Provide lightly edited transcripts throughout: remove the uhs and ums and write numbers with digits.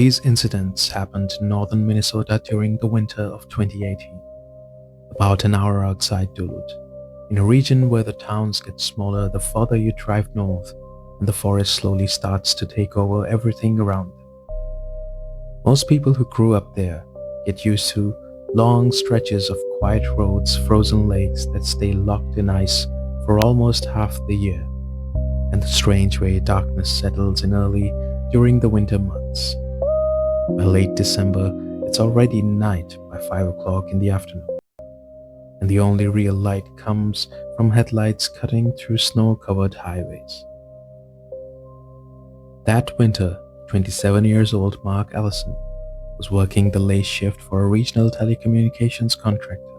These incidents happened in northern Minnesota during the winter of 2018, about an hour outside Duluth, in a region where the towns get smaller the further you drive north and the forest slowly starts to take over everything around them. Most people who grew up there get used to long stretches of quiet roads, frozen lakes that stay locked in ice for almost half the year, and the strange way darkness settles in early during the winter months. By late December, it's already night by 5 o'clock in the afternoon, and the only real light comes from headlights cutting through snow-covered highways. That winter, 27 years old Mark Allison was working the late shift for a regional telecommunications contractor.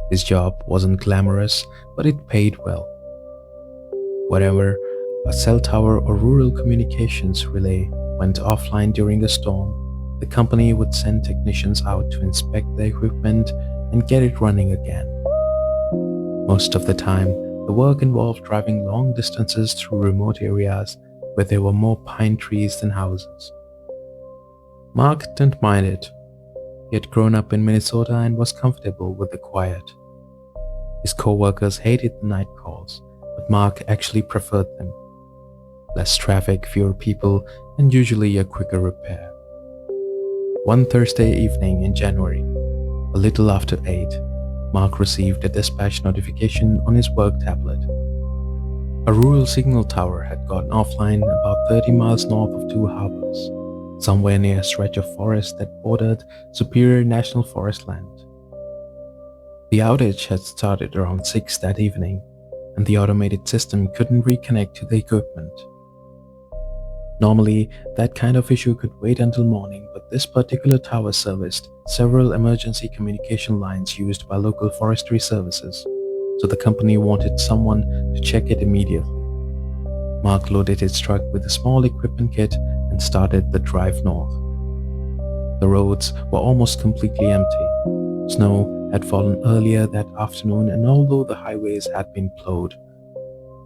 His job wasn't glamorous, but it paid well. Whenever a cell tower or rural communications relay went offline during a storm, the company would send technicians out to inspect the equipment and get it running again. Most of the time, the work involved driving long distances through remote areas where there were more pine trees than houses. Mark didn't mind it. He had grown up in Minnesota and was comfortable with the quiet. His co-workers hated the night calls, but Mark actually preferred them. Less traffic, fewer people, and usually a quicker repair. One Thursday evening in January, a little after 8, Mark received a dispatch notification on his work tablet. A rural signal tower had gone offline about 30 miles north of Two Harbors, somewhere near a stretch of forest that bordered Superior National Forest land. The outage had started around 6 that evening, and the automated system couldn't reconnect to the equipment. Normally, that kind of issue could wait until morning, but this particular tower serviced several emergency communication lines used by local forestry services, so the company wanted someone to check it immediately. Mark loaded his truck with a small equipment kit and started the drive north. The roads were almost completely empty. Snow had fallen earlier that afternoon, and although the highways had been plowed,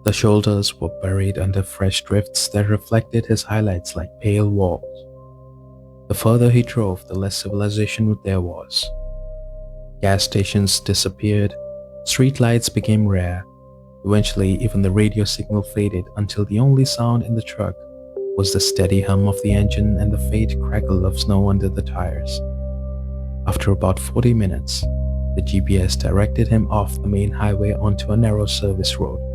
the shoulders were buried under fresh drifts that reflected his highlights like pale walls. The further he drove, the less civilization there was. Gas stations disappeared, streetlights became rare. Eventually, even the radio signal faded until the only sound in the truck was the steady hum of the engine and the faint crackle of snow under the tires. After about 40 minutes, the GPS directed him off the main highway onto a narrow service road.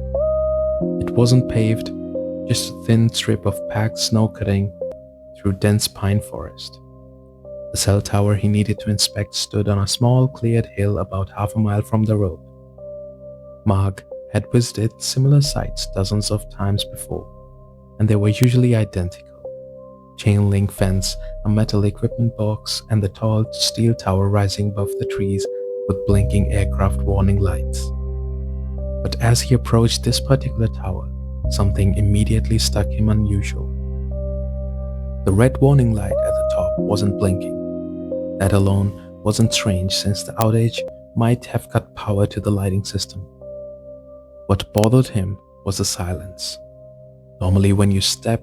It wasn't paved, just a thin strip of packed snow cutting through dense pine forest. The cell tower he needed to inspect stood on a small cleared hill about half a mile from the road. Mark had visited similar sites dozens of times before, and they were usually identical. Chain link fence, a metal equipment box, and the tall steel tower rising above the trees with blinking aircraft warning lights. But as he approached this particular tower, something immediately struck him unusual. The red warning light at the top wasn't blinking. That alone wasn't strange, since the outage might have cut power to the lighting system. What bothered him was the silence. Normally, when you step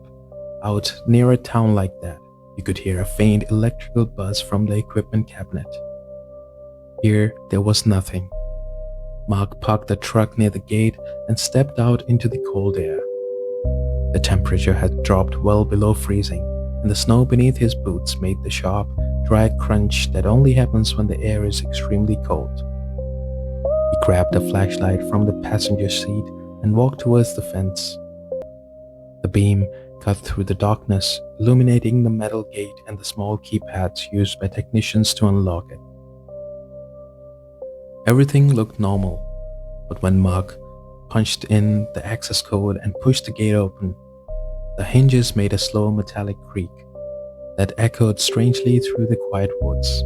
out near a town like that, you could hear a faint electrical buzz from the equipment cabinet. Here, there was nothing. Mark parked the truck near the gate and stepped out into the cold air. The temperature had dropped well below freezing, and the snow beneath his boots made the sharp, dry crunch that only happens when the air is extremely cold. He grabbed a flashlight from the passenger seat and walked towards the fence. The beam cut through the darkness, illuminating the metal gate and the small keypads used by technicians to unlock it. Everything looked normal, but when Mark punched in the access code and pushed the gate open, the hinges made a slow metallic creak that echoed strangely through the quiet woods.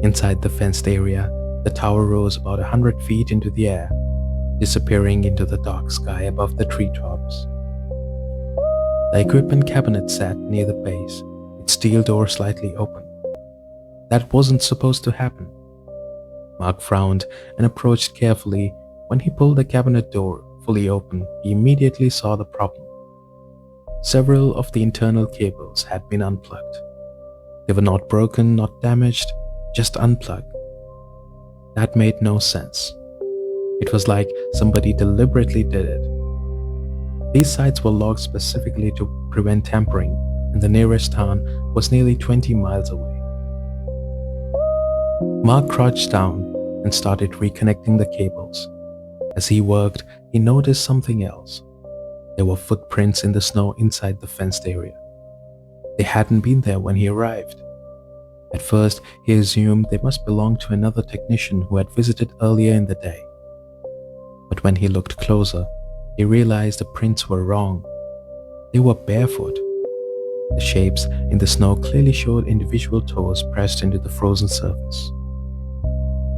Inside the fenced area, the tower rose about 100 feet into the air, disappearing into the dark sky above the treetops. The equipment cabinet sat near the base, its steel door slightly open. That wasn't supposed to happen. Mark frowned and approached carefully. When he pulled the cabinet door fully open, he immediately saw the problem. Several of the internal cables had been unplugged. They were not broken, not damaged, just unplugged. That made no sense. It was like somebody deliberately did it. These sites were logged specifically to prevent tampering, and the nearest town was nearly 20 miles away. Mark crouched down and started reconnecting the cables. As he worked, he noticed something else. There were footprints in the snow inside the fenced area. They hadn't been there when he arrived. At first, he assumed they must belong to another technician who had visited earlier in the day. But when he looked closer, he realized the prints were wrong. They were barefoot. The shapes in the snow clearly showed individual toes pressed into the frozen surface.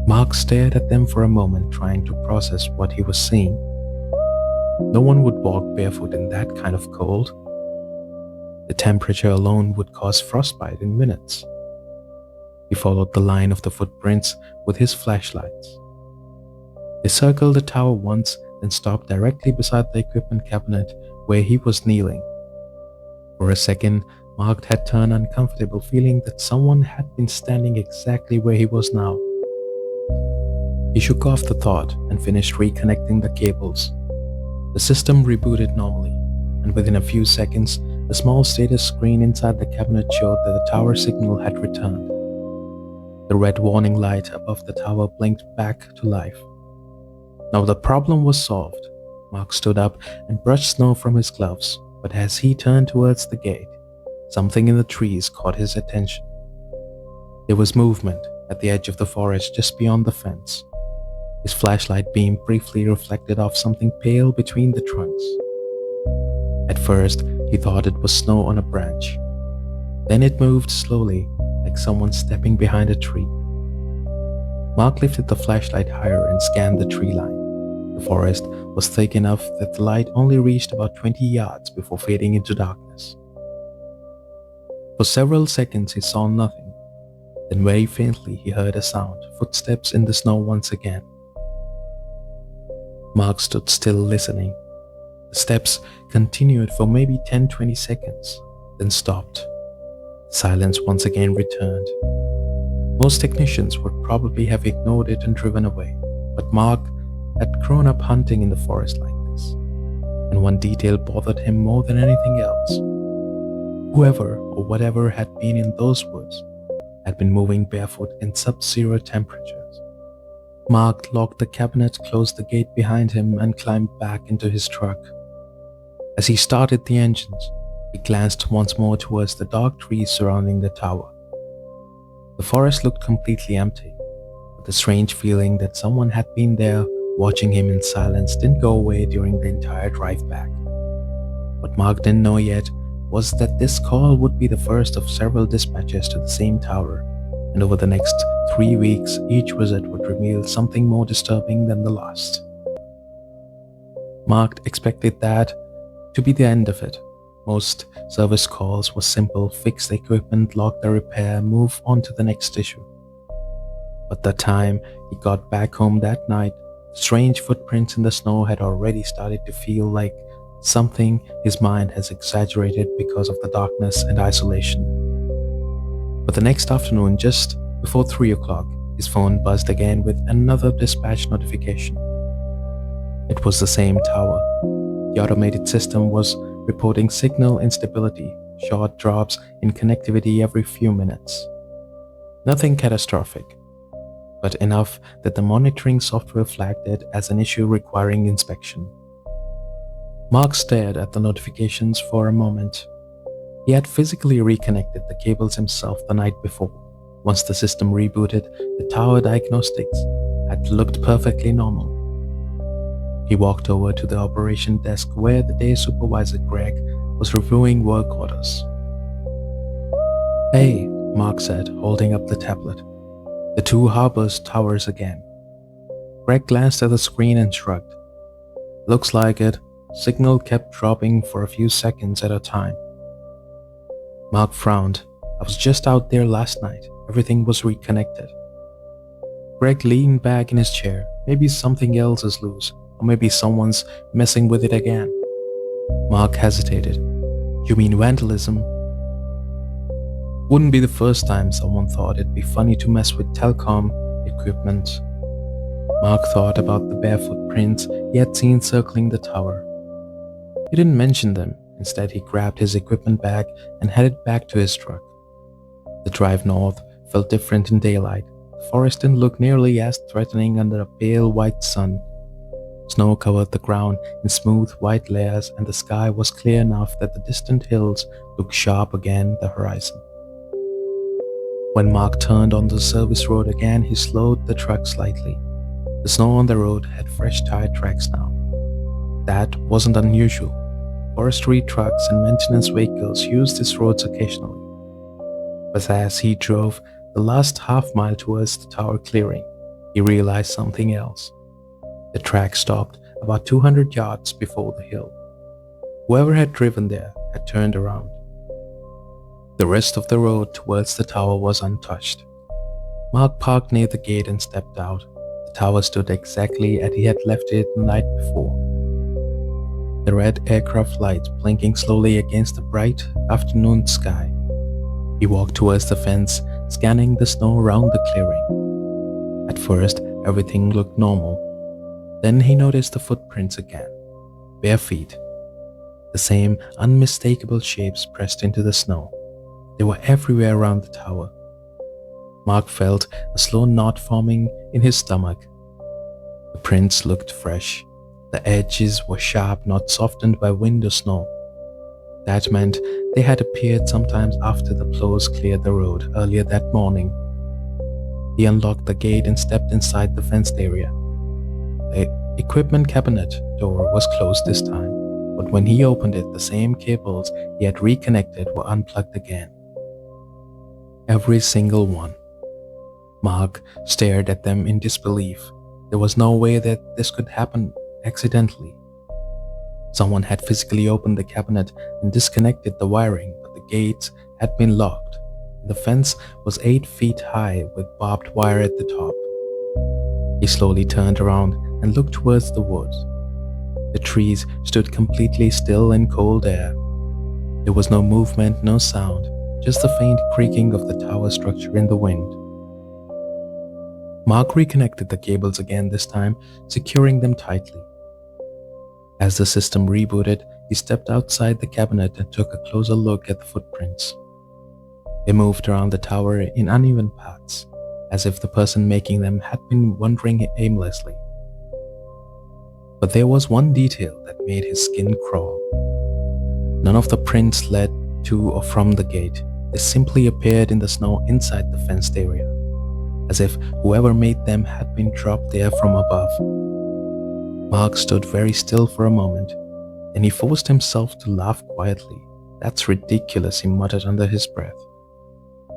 Mark stared at them for a moment, trying to process what he was seeing. No one would walk barefoot in that kind of cold. The temperature alone would cause frostbite in minutes. He followed the line of the footprints with his flashlights. They circled the tower once, then stopped directly beside the equipment cabinet where he was kneeling. For a second, Mark had turned uncomfortable, feeling that someone had been standing exactly where he was now. He shook off the thought and finished reconnecting the cables. The system rebooted normally, and within a few seconds, the small status screen inside the cabinet showed that the tower signal had returned. The red warning light above the tower blinked back to life. Now the problem was solved. Mark stood up and brushed snow from his gloves, but as he turned towards the gate, something in the trees caught his attention. There was movement at the edge of the forest just beyond the fence. His flashlight beam briefly reflected off something pale between the trunks. At first, he thought it was snow on a branch. Then it moved slowly, like someone stepping behind a tree. Mark lifted the flashlight higher and scanned the tree line. The forest was thick enough that the light only reached about 20 yards before fading into darkness. For several seconds he saw nothing. Then very faintly he heard a sound, footsteps in the snow once again. Mark stood still listening. The steps continued for maybe 10-20 seconds, then stopped. Silence once again returned. Most technicians would probably have ignored it and driven away, but Mark had grown up hunting in the forest like this, and one detail bothered him more than anything else. Whoever or whatever had been in those woods had been moving barefoot in sub-zero temperatures. Mark locked the cabinet, closed the gate behind him, and climbed back into his truck. As he started the engines, he glanced once more towards the dark trees surrounding the tower. The forest looked completely empty, but the strange feeling that someone had been there watching him in silence didn't go away during the entire drive back. What Mark didn't know yet was that this call would be the first of several dispatches to the same tower, and over the next 3 weeks, each visit would reveal something more disturbing than the last. Mark expected that to be the end of it. Most service calls were simple: fix the equipment, log the repair, move on to the next issue. But the time he got back home that night, strange footprints in the snow had already started to feel like something his mind has exaggerated because of the darkness and isolation. But the next afternoon, just before 3 o'clock, his phone buzzed again with another dispatch notification. It was the same tower. The automated system was reporting signal instability, short drops in connectivity every few minutes. Nothing catastrophic, but enough that the monitoring software flagged it as an issue requiring inspection. Mark stared at the notifications for a moment. He had physically reconnected the cables himself the night before. Once the system rebooted, the tower diagnostics had looked perfectly normal. He walked over to the operation desk where the day supervisor Greg was reviewing work orders. "Hey," Mark said, holding up the tablet. "The two harbors towers again." Greg glanced at the screen and shrugged. "Looks like it. Signal kept dropping for a few seconds at a time." Mark frowned. "I was just out there last night. Everything was reconnected." Greg leaned back in his chair. "Maybe something else is loose, or maybe someone's messing with it again." Mark hesitated. You mean vandalism? Wouldn't be the first time someone thought it'd be funny to mess with telecom equipment. Mark thought about the bare footprints he had seen circling the tower. He didn't mention them. Instead, he grabbed his equipment bag and headed back to his truck. The drive north felt different in daylight. The forest didn't look nearly as threatening under a pale white sun. Snow covered the ground in smooth white layers, and the sky was clear enough that the distant hills looked sharp against the horizon. When Mark turned on the service road again, he slowed the truck slightly. The snow on the road had fresh tire tracks now. That wasn't unusual. Forestry trucks and maintenance vehicles used these roads occasionally. But as he drove the last half mile towards the tower clearing, he realized something else. The track stopped about 200 yards before the hill. Whoever had driven there had turned around. The rest of the road towards the tower was untouched. Mark parked near the gate and stepped out. The tower stood exactly as he had left it the night before. The red aircraft lights blinking slowly against the bright afternoon sky. He walked towards the fence, scanning the snow around the clearing. At first, everything looked normal. Then he noticed the footprints again. Bare feet. The same unmistakable shapes pressed into the snow. They were everywhere around the tower. Mark felt a slow knot forming in his stomach. The prints looked fresh. The edges were sharp, not softened by wind or snow. That meant they had appeared sometimes after the plows cleared the road earlier that morning. He unlocked the gate and stepped inside the fenced area. The equipment cabinet door was closed this time, but when he opened it, the same cables he had reconnected were unplugged again. Every single one. Mark stared at them in disbelief. There was no way that this could happen accidentally. Someone had physically opened the cabinet and disconnected the wiring, but the gates had been locked. The fence was 8 feet high with barbed wire at the top. He slowly turned around and looked towards the woods. The trees stood completely still in cold air. There was no movement, no sound, just the faint creaking of the tower structure in the wind. Mark reconnected the cables again, this time securing them tightly. As the system rebooted, he stepped outside the cabinet and took a closer look at the footprints. They moved around the tower in uneven paths, as if the person making them had been wandering aimlessly. But there was one detail that made his skin crawl. None of the prints led to or from the gate. They simply appeared in the snow inside the fenced area, as if whoever made them had been dropped there from above. Mark stood very still for a moment, then he forced himself to laugh quietly. "That's ridiculous," he muttered under his breath.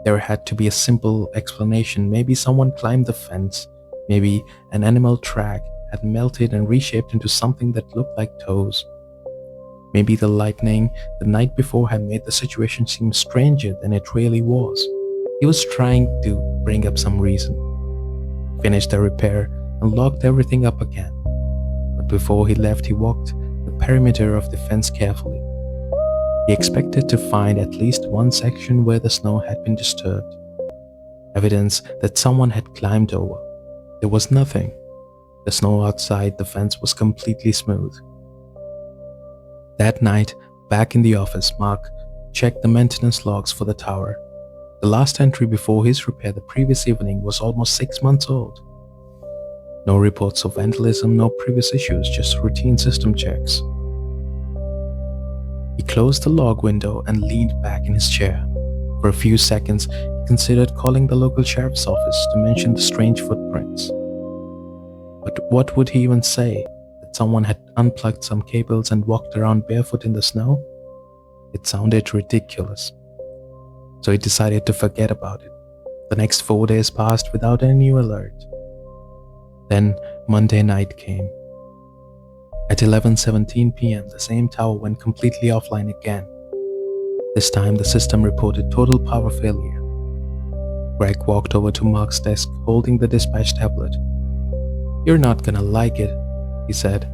There had to be a simple explanation. Maybe someone climbed the fence. Maybe an animal track had melted and reshaped into something that looked like toes. Maybe the lightning the night before had made the situation seem stranger than it really was. He was trying to bring up some reason. Finished the repair and locked everything up again. But before he left, he walked the perimeter of the fence carefully. He expected to find at least one section where the snow had been disturbed. Evidence that someone had climbed over. There was nothing. The snow outside the fence was completely smooth. That night, back in the office, Mark checked the maintenance logs for the tower. The last entry before his repair the previous evening was almost 6 months old. No reports of vandalism, no previous issues, just routine system checks. He closed the log window and leaned back in his chair. For a few seconds, he considered calling the local sheriff's office to mention the strange footprints. But what would he even say? That someone had unplugged some cables and walked around barefoot in the snow? It sounded ridiculous. So he decided to forget about it. The next 4 days passed without any new alert. Then Monday night came. At 11:17 p.m., the same tower went completely offline again. This time, the system reported total power failure. Greg walked over to Mark's desk, holding the dispatch tablet. "You're not gonna like it," he said.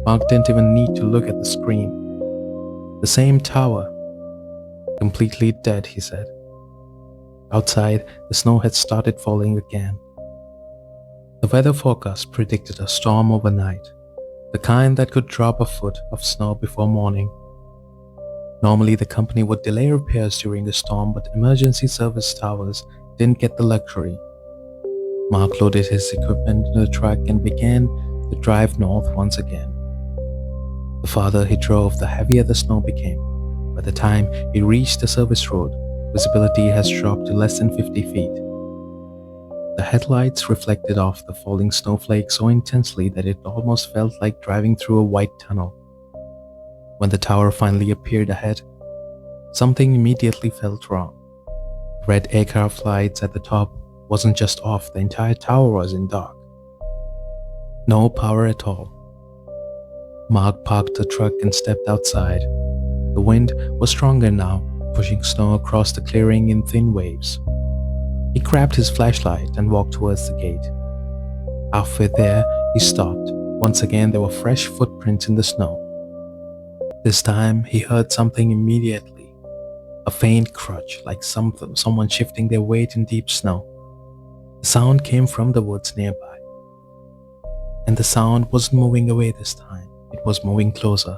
Mark didn't even need to look at the screen. The same tower, Completely dead, he said. Outside, the snow had started falling again. The weather forecast predicted a storm overnight, the kind that could drop a foot of snow before morning. Normally, the company would delay repairs during the storm, but emergency service towers didn't get the luxury. Mark loaded his equipment into the truck and began to drive north once again. The farther he drove, the heavier the snow became. By the time he reached the service road, visibility has dropped to less than 50 feet. The headlights reflected off the falling snowflakes so intensely that it almost felt like driving through a white tunnel. When the tower finally appeared ahead, something immediately felt wrong. The red aircraft lights at the top wasn't just off, the entire tower was in dark. No power at all. Mark parked the truck and stepped outside. The wind was stronger now, pushing snow across the clearing in thin waves. He grabbed his flashlight and walked towards the gate. Halfway there, he stopped. Once again, there were fresh footprints in the snow. This time, he heard something immediately. A faint crunch, like someone shifting their weight in deep snow. The sound came from the woods nearby. And the sound wasn't moving away this time. It was moving closer.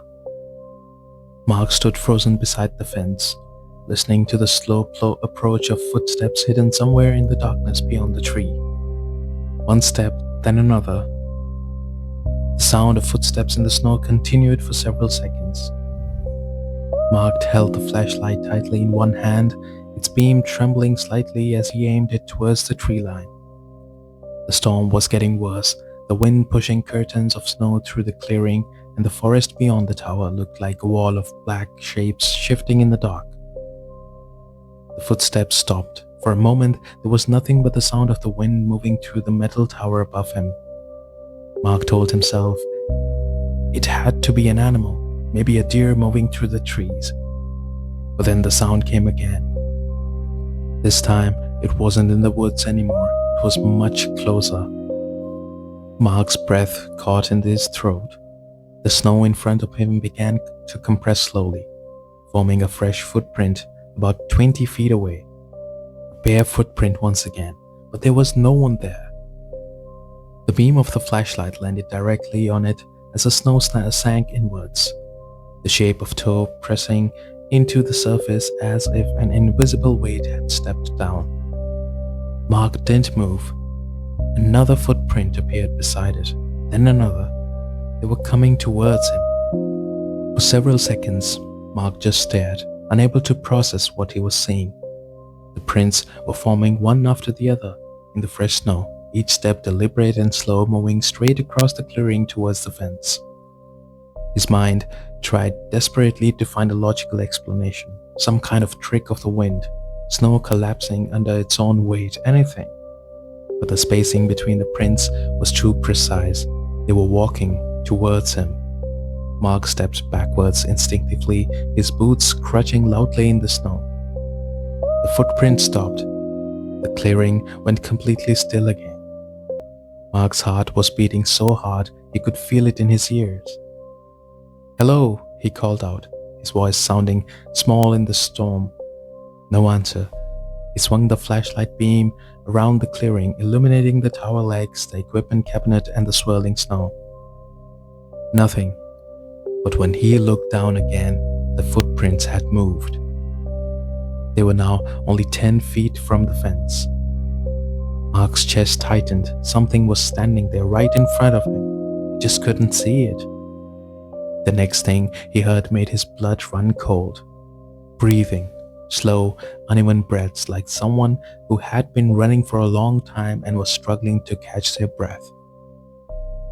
Mark stood frozen beside the fence, listening to the slow approach of footsteps hidden somewhere in the darkness beyond the tree. One step, then another. The sound of footsteps in the snow continued for several seconds. Mark held the flashlight tightly in one hand, its beam trembling slightly as he aimed it towards the tree line. The storm was getting worse, the wind pushing curtains of snow through the clearing, and the forest beyond the tower looked like a wall of black shapes shifting in the dark. The footsteps stopped. For a moment, there was nothing but the sound of the wind moving through the metal tower above him. Mark told himself, it had to be an animal, maybe a deer moving through the trees. But then the sound came again. This time, it wasn't in the woods anymore. It was much closer. Mark's breath caught in his throat. The snow in front of him began to compress slowly, forming a fresh footprint about 20 feet away. A bare footprint once again, but there was no one there. The beam of the flashlight landed directly on it as the snow sank inwards, the shape of toe pressing into the surface as if an invisible weight had stepped down. Mark didn't move. Another footprint appeared beside it, then another. They were coming towards him. For several seconds, Mark just stared, unable to process what he was seeing. The prints were forming one after the other in the fresh snow, each step deliberate and slow, moving straight across the clearing towards the fence. His mind tried desperately to find a logical explanation, some kind of trick of the wind, snow collapsing under its own weight, anything. But the spacing between the prints was too precise. They were walking towards him. Mark stepped backwards instinctively, his boots crunching loudly in the snow. The footprint stopped. The clearing went completely still again. Mark's heart was beating so hard he could feel it in his ears. "Hello," he called out, his voice sounding small in the storm. No answer. He swung the flashlight beam around the clearing, illuminating the tower legs, the equipment cabinet, and the swirling snow. Nothing. But when he looked down again, the footprints had moved. They were now only 10 feet from the fence. Mark's chest tightened. Something was standing there right in front of him. He just couldn't see it. The next thing he heard made his blood run cold. Breathing, slow, uneven breaths like someone who had been running for a long time and was struggling to catch their breath.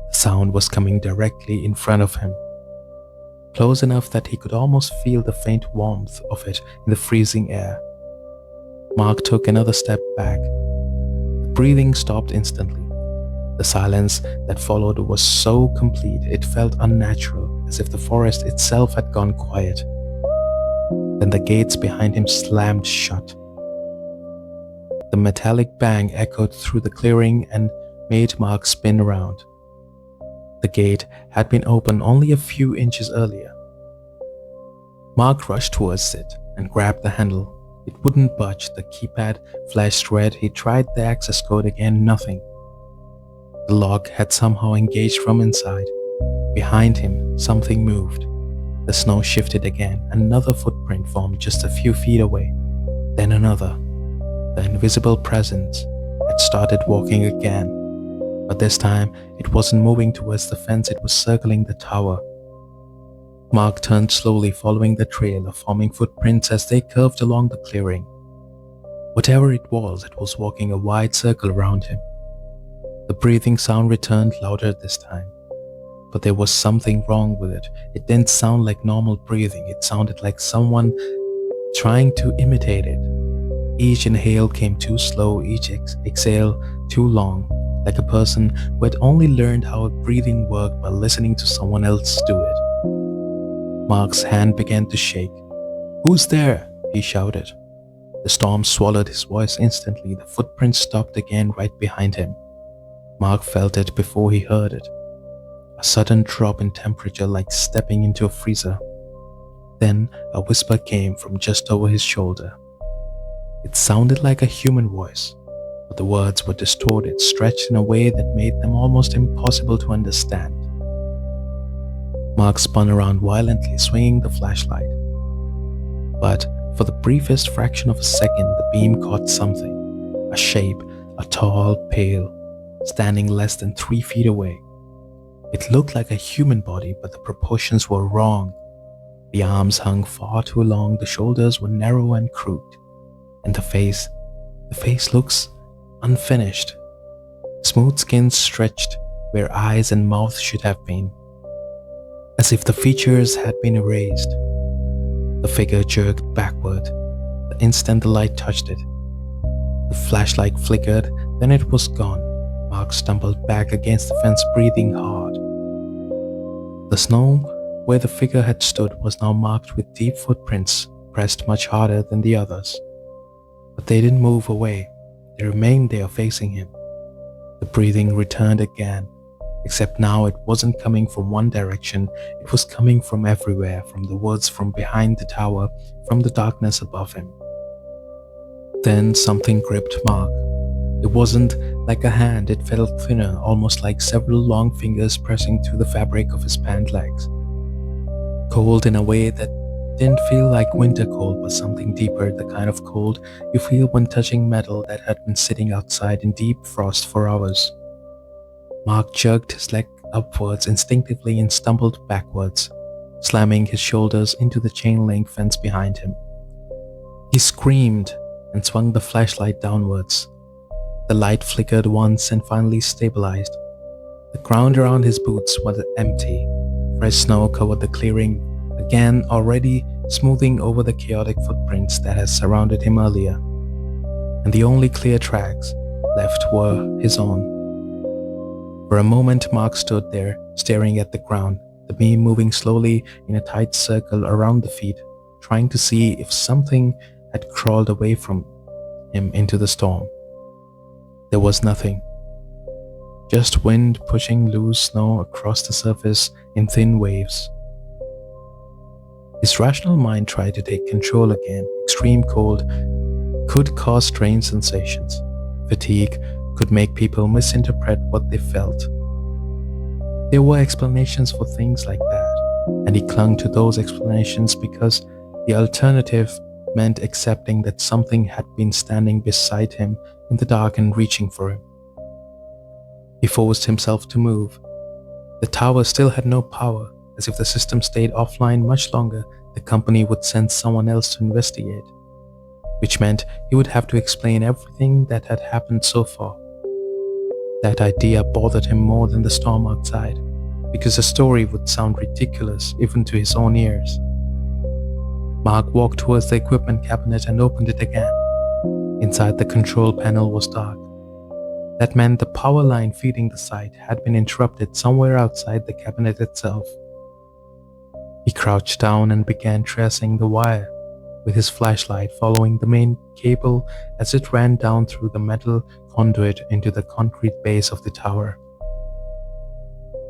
The sound was coming directly in front of him, close enough that he could almost feel the faint warmth of it in the freezing air. Mark took another step back. The breathing stopped instantly. The silence that followed was so complete it felt unnatural, as if the forest itself had gone quiet. Then the gates behind him slammed shut. The metallic bang echoed through the clearing and made Mark spin around. The gate had been open only a few inches earlier. Mark rushed towards it and grabbed the handle. It wouldn't budge. The keypad flashed red. He tried the access code again, nothing. The lock had somehow engaged from inside. Behind him, something moved. The snow shifted again. Another footprint formed just a few feet away. Then another. The invisible presence had started walking again. But this time, it wasn't moving towards the fence, it was circling the tower. Mark turned slowly, following the trail of forming footprints as they curved along the clearing. Whatever it was walking a wide circle around him. The breathing sound returned, louder this time. But there was something wrong with it. It didn't sound like normal breathing. It sounded like someone trying to imitate it. Each inhale came too slow, each exhale too long, like a person who had only learned how breathing worked by listening to someone else do it. Mark's hand began to shake. "Who's there?" he shouted. The storm swallowed his voice instantly. The footprints stopped again right behind him. Mark felt it before he heard it. A sudden drop in temperature, like stepping into a freezer. Then a whisper came from just over his shoulder. It sounded like a human voice, but the words were distorted, stretched in a way that made them almost impossible to understand. Mark spun around violently, swinging the flashlight. But for the briefest fraction of a second, the beam caught something. A shape, a tall, pale, standing less than 3 feet away. It looked like a human body, but the proportions were wrong. The arms hung far too long, the shoulders were narrow and crooked. And the face looks unfinished. Smooth skin stretched where eyes and mouth should have been, as if the features had been erased. The figure jerked backward. The instant the light touched it, the flashlight flickered, then it was gone. Mark stumbled back against the fence, breathing hard. The snow where the figure had stood was now marked with deep footprints, pressed much harder than the others. But they didn't move away. They remained there facing him. The breathing returned again, except now it wasn't coming from one direction, it was coming from everywhere, from the woods, from behind the tower, from the darkness above him. Then something gripped Mark. It wasn't like a hand, it felt thinner, almost like several long fingers pressing through the fabric of his pant legs. Cold in a way that didn't feel like winter cold, but something deeper, the kind of cold you feel when touching metal that had been sitting outside in deep frost for hours. Mark jerked his leg upwards instinctively and stumbled backwards, slamming his shoulders into the chain-link fence behind him. He screamed and swung the flashlight downwards. The light flickered once and finally stabilized. The ground around his boots was empty. Fresh snow covered the clearing, again already smoothing over the chaotic footprints that had surrounded him earlier. And the only clear tracks left were his own. For a moment, Mark stood there, staring at the ground, the beam moving slowly in a tight circle around the feet, trying to see if something had crawled away from him into the storm. There was nothing. Just wind pushing loose snow across the surface in thin waves. His rational mind tried to take control again. Extreme cold could cause strange sensations. Fatigue could make people misinterpret what they felt. There were explanations for things like that, and he clung to those explanations because the alternative meant accepting that something had been standing beside him in the dark and reaching for him. He forced himself to move. The tower still had no power. As if the system stayed offline much longer, the company would send someone else to investigate, which meant he would have to explain everything that had happened so far. That idea bothered him more than the storm outside, because the story would sound ridiculous even to his own ears. Mark walked towards the equipment cabinet and opened it again. Inside, the control panel was dark. That meant the power line feeding the site had been interrupted somewhere outside the cabinet itself. He crouched down and began tracing the wire, with his flashlight following the main cable as it ran down through the metal conduit into the concrete base of the tower.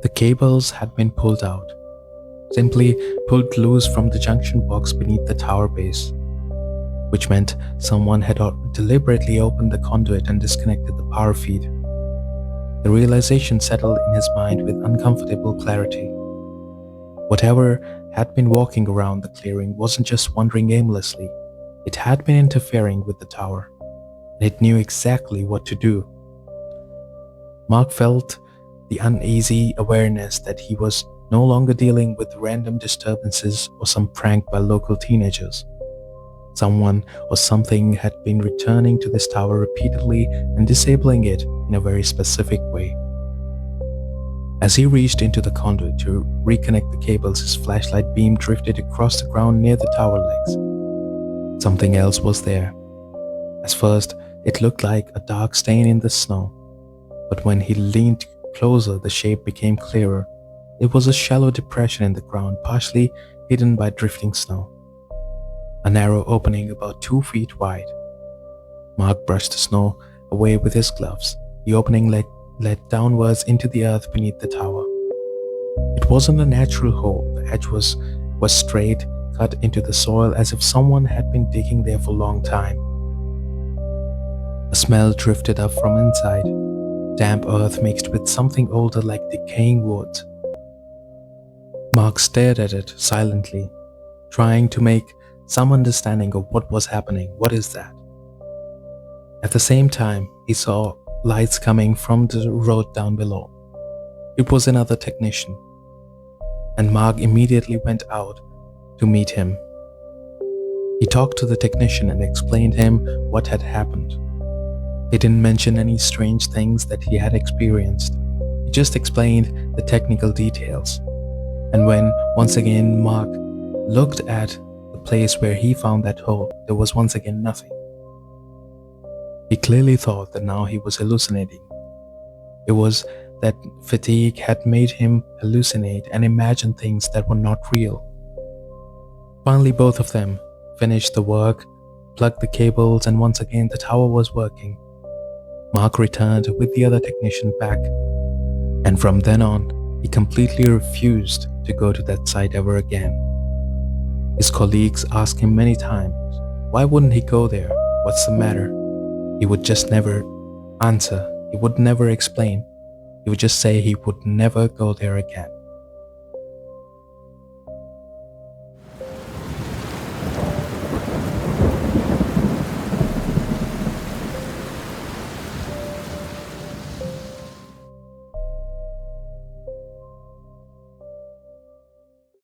The cables had been pulled out, simply pulled loose from the junction box beneath the tower base. which meant someone had deliberately opened the conduit and disconnected the power feed. The realization settled in his mind with uncomfortable clarity. Whatever had been walking around the clearing wasn't just wandering aimlessly, it had been interfering with the tower, and it knew exactly what to do. Mark felt the uneasy awareness that he was no longer dealing with random disturbances or some prank by local teenagers. Someone or something had been returning to this tower repeatedly and disabling it in a very specific way. As he reached into the conduit to reconnect the cables, his flashlight beam drifted across the ground near the tower legs. Something else was there. At first, it looked like a dark stain in the snow, but when he leaned closer, the shape became clearer. It was a shallow depression in the ground, partially hidden by drifting snow. A narrow opening about 2 feet wide. Mark brushed the snow away with his gloves. The opening led downwards into the earth beneath the tower. It wasn't a natural hole. The edge was straight, cut into the soil as if someone had been digging there for a long time. A smell drifted up from inside, damp earth mixed with something older like decaying wood. Mark stared at it silently, trying to make some understanding of what was happening. What is that? At the same time, he saw lights coming from the road down below. It was another technician, and Mark immediately went out to meet him. He talked to the technician and explained him what had happened. He didn't mention any strange things that he had experienced. He just explained the technical details. And when, once again, Mark looked at the place where he found that hole, there was once again nothing. He clearly thought that now he was hallucinating. It was that fatigue had made him hallucinate and imagine things that were not real. Finally, both of them finished the work, plugged the cables, and once again the tower was working. Mark returned with the other technician back, and from then on, he completely refused to go to that site ever again. His colleagues asked him many times, why wouldn't he go there? What's the matter? He would just never answer. He would never explain. He would just say he would never go there again.